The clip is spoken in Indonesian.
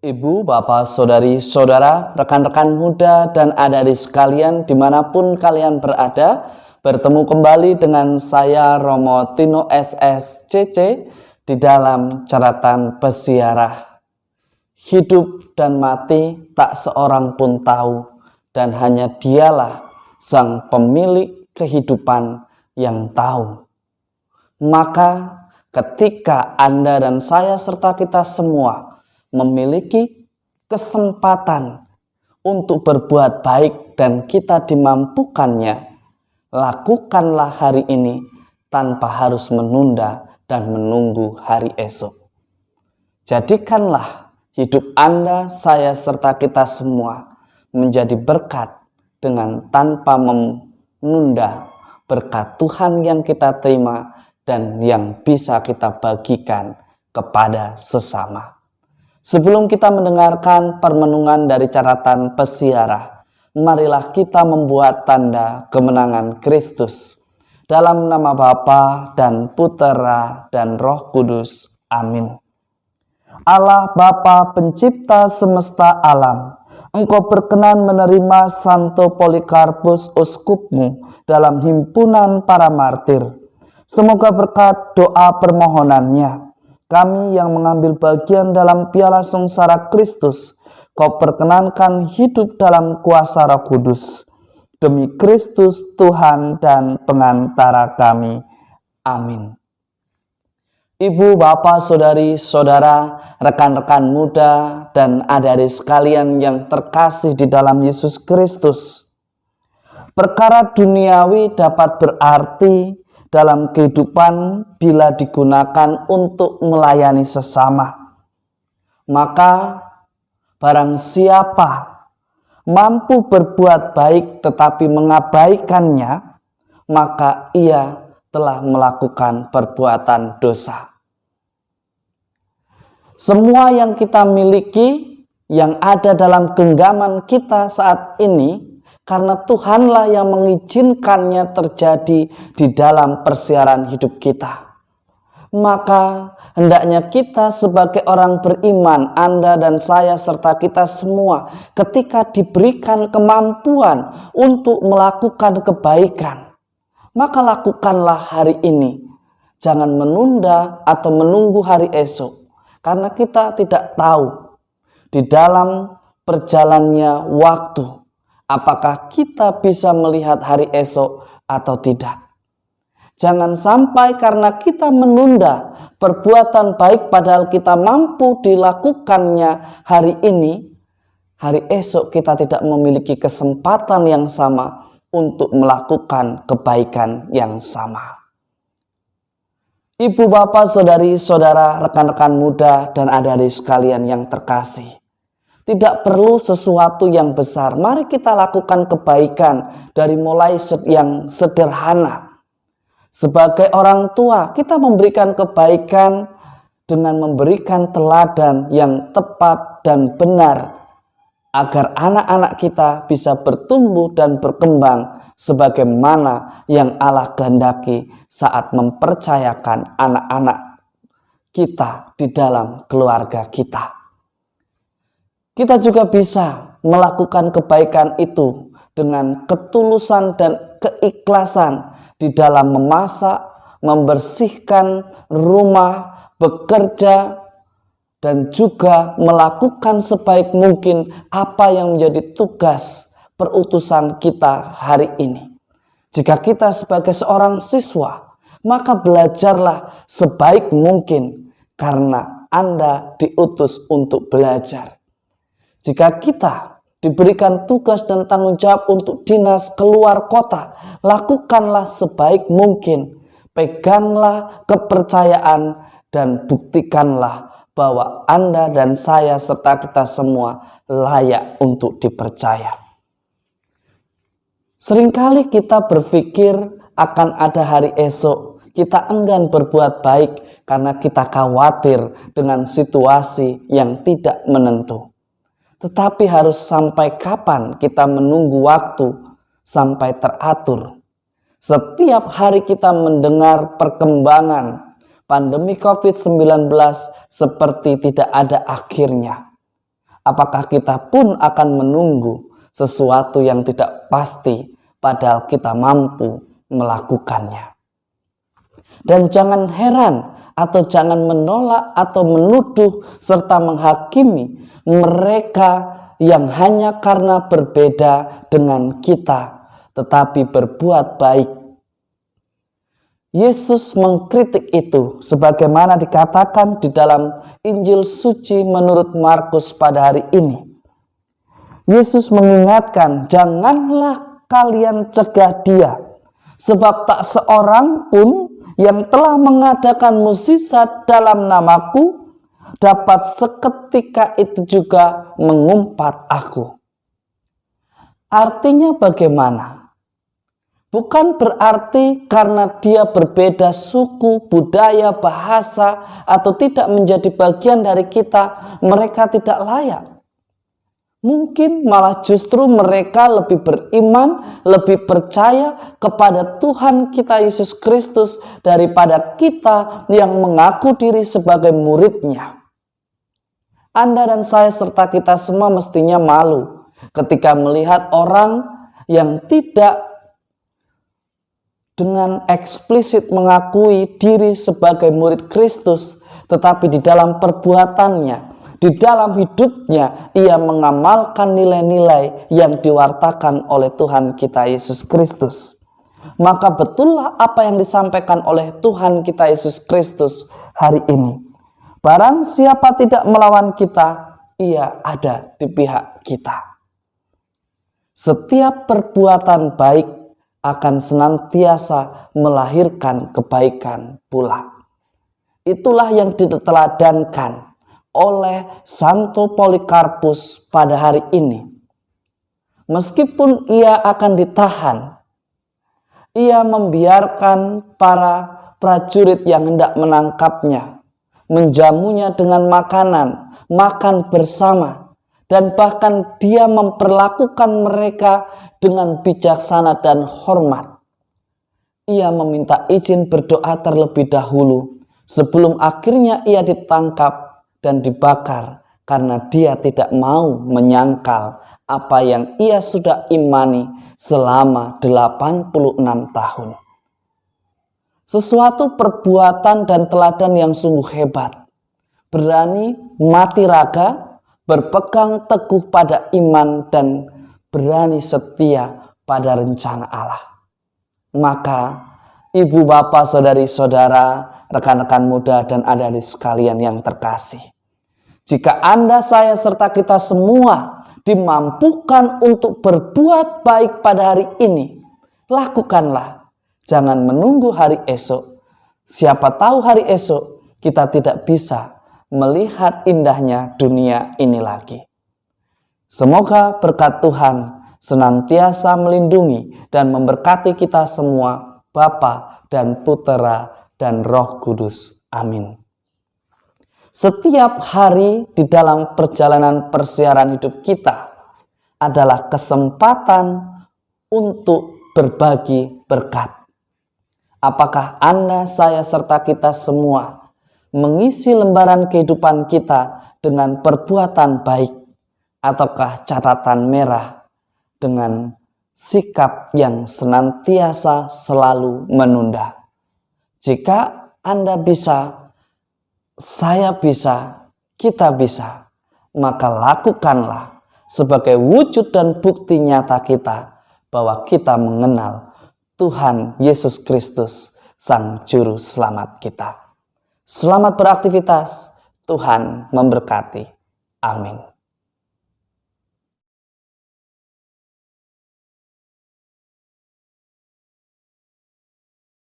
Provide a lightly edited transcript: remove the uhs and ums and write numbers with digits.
Ibu, bapak, saudari, saudara, rekan-rekan muda, dan adik-adik sekalian dimanapun kalian berada, bertemu kembali dengan saya Romo Tino SSCC di dalam catatan peziarah. Hidup dan mati tak seorang pun tahu, dan hanya Dialah sang pemilik kehidupan yang tahu. Maka ketika Anda dan saya serta kita semua memiliki kesempatan untuk berbuat baik dan kita dimampukannya, lakukanlah hari ini tanpa harus menunda dan menunggu hari esok. Jadikanlah hidup Anda, saya, serta kita semua menjadi berkat dengan tanpa menunda berkat Tuhan yang kita terima dan yang bisa kita bagikan kepada sesama. Sebelum kita mendengarkan permenungan dari catatan peziarah, marilah kita membuat tanda kemenangan Kristus. Dalam nama Bapa dan Putera dan Roh Kudus. Amin. Allah Bapa pencipta semesta alam, Engkau berkenan menerima Santo Polikarpus uskupmu dalam himpunan para martir. Semoga berkat doa permohonannya, kami yang mengambil bagian dalam piala sengsara Kristus, Kau perkenankan hidup dalam kuasa Roh Kudus. Demi Kristus Tuhan dan pengantara kami. Amin. Ibu, bapak, saudari, saudara, rekan-rekan muda, dan adik-adik sekalian yang terkasih di dalam Yesus Kristus. Perkara duniawi dapat berarti dalam kehidupan bila digunakan untuk melayani sesama. Maka barang siapa mampu berbuat baik tetapi mengabaikannya, maka ia telah melakukan perbuatan dosa. Semua yang kita miliki, yang ada dalam genggaman kita saat ini, karena Tuhanlah yang mengizinkannya terjadi di dalam persiaran hidup kita. Maka hendaknya kita sebagai orang beriman, Anda dan saya serta kita semua, ketika diberikan kemampuan untuk melakukan kebaikan, maka lakukanlah hari ini. Jangan menunda atau menunggu hari esok. Karena kita tidak tahu di dalam perjalannya waktu, apakah kita bisa melihat hari esok atau tidak. Jangan sampai karena kita menunda perbuatan baik padahal kita mampu dilakukannya hari ini, hari esok kita tidak memiliki kesempatan yang sama untuk melakukan kebaikan yang sama. Ibu, bapak, saudari, saudara, rekan-rekan muda, dan adik-adik sekalian yang terkasih. Tidak perlu sesuatu yang besar. Mari kita lakukan kebaikan dari mulai yang sederhana. Sebagai orang tua, kita memberikan kebaikan dengan memberikan teladan yang tepat dan benar, agar anak-anak kita bisa bertumbuh dan berkembang sebagaimana yang Allah kehendaki saat mempercayakan anak-anak kita di dalam keluarga kita. Kita juga bisa melakukan kebaikan itu dengan ketulusan dan keikhlasan di dalam memasak, membersihkan rumah, bekerja, dan juga melakukan sebaik mungkin apa yang menjadi tugas perutusan kita hari ini. Jika kita sebagai seorang siswa, maka belajarlah sebaik mungkin karena Anda diutus untuk belajar. Jika kita diberikan tugas dan tanggung jawab untuk dinas keluar kota, lakukanlah sebaik mungkin. Peganglah kepercayaan dan buktikanlah bahwa Anda dan saya serta kita semua layak untuk dipercaya. Seringkali kita berpikir akan ada hari esok. Kita enggan berbuat baik karena kita khawatir dengan situasi yang tidak menentu. Tetapi harus sampai kapan kita menunggu waktu sampai teratur? Setiap hari kita mendengar perkembangan pandemi COVID-19 seperti tidak ada akhirnya. apakah kita pun akan menunggu sesuatu yang tidak pasti, padahal kita mampu melakukannya. Dan jangan heran atau jangan menolak atau menuduh serta menghakimi mereka yang hanya karena berbeda dengan kita, tetapi berbuat baik. Yesus mengkritik itu sebagaimana dikatakan di dalam Injil suci menurut Markus pada hari ini. Yesus mengingatkan, janganlah kalian cegah dia, sebab tak seorang pun yang telah mengadakan mukjizat dalam namaku dapat seketika itu juga mengumpat aku. Artinya bagaimana? Bukan berarti karena dia berbeda suku, budaya, bahasa, atau tidak menjadi bagian dari kita, mereka tidak layak. Mungkin malah justru mereka lebih beriman, lebih percaya kepada Tuhan kita Yesus Kristus daripada kita yang mengaku diri sebagai murid-Nya. Anda dan saya serta kita semua mestinya malu ketika melihat orang yang tidak dengan eksplisit mengakui diri sebagai murid Kristus, tetapi di dalam perbuatannya, di dalam hidupnya, ia mengamalkan nilai-nilai yang diwartakan oleh Tuhan kita Yesus Kristus. Maka betullah apa yang disampaikan oleh Tuhan kita Yesus Kristus hari ini. Barang siapa tidak melawan kita, ia ada di pihak kita. Setiap perbuatan baik akan senantiasa melahirkan kebaikan pula. Itulah yang diteladankan oleh Santo Polikarpus pada hari ini. Meskipun ia akan ditahan, ia membiarkan para prajurit yang hendak menangkapnya, menjamunya dengan makanan, makan bersama, dan bahkan dia memperlakukan mereka dengan bijaksana dan hormat. Ia meminta izin berdoa terlebih dahulu sebelum akhirnya ia ditangkap dan dibakar karena dia tidak mau menyangkal apa yang ia sudah imani selama 86 tahun. Sesuatu perbuatan dan teladan yang sungguh hebat. Berani mati raga, berpegang teguh pada iman, dan berani setia pada rencana Allah. Maka ibu, bapak, saudari-saudara, rekan-rekan muda, dan adik-adik sekalian yang terkasih, jika Anda, saya, serta kita semua dimampukan untuk berbuat baik pada hari ini, lakukanlah. Jangan menunggu hari esok. Siapa tahu hari esok kita tidak bisa melihat indahnya dunia ini lagi. Semoga berkat Tuhan senantiasa melindungi dan memberkati kita semua, Bapa dan Putera dan Roh Kudus. Amin. Setiap hari di dalam perjalanan persiaran hidup kita adalah kesempatan untuk berbagi berkat. Apakah Anda, saya, serta kita semua mengisi lembaran kehidupan kita dengan perbuatan baik, ataukah catatan merah dengan sikap yang senantiasa selalu menunda? Jika Anda bisa, saya bisa, kita bisa, maka lakukanlah sebagai wujud dan bukti nyata kita bahwa kita mengenal Tuhan Yesus Kristus, Sang Juru Selamat kita. Selamat beraktivitas, Tuhan memberkati. Amin.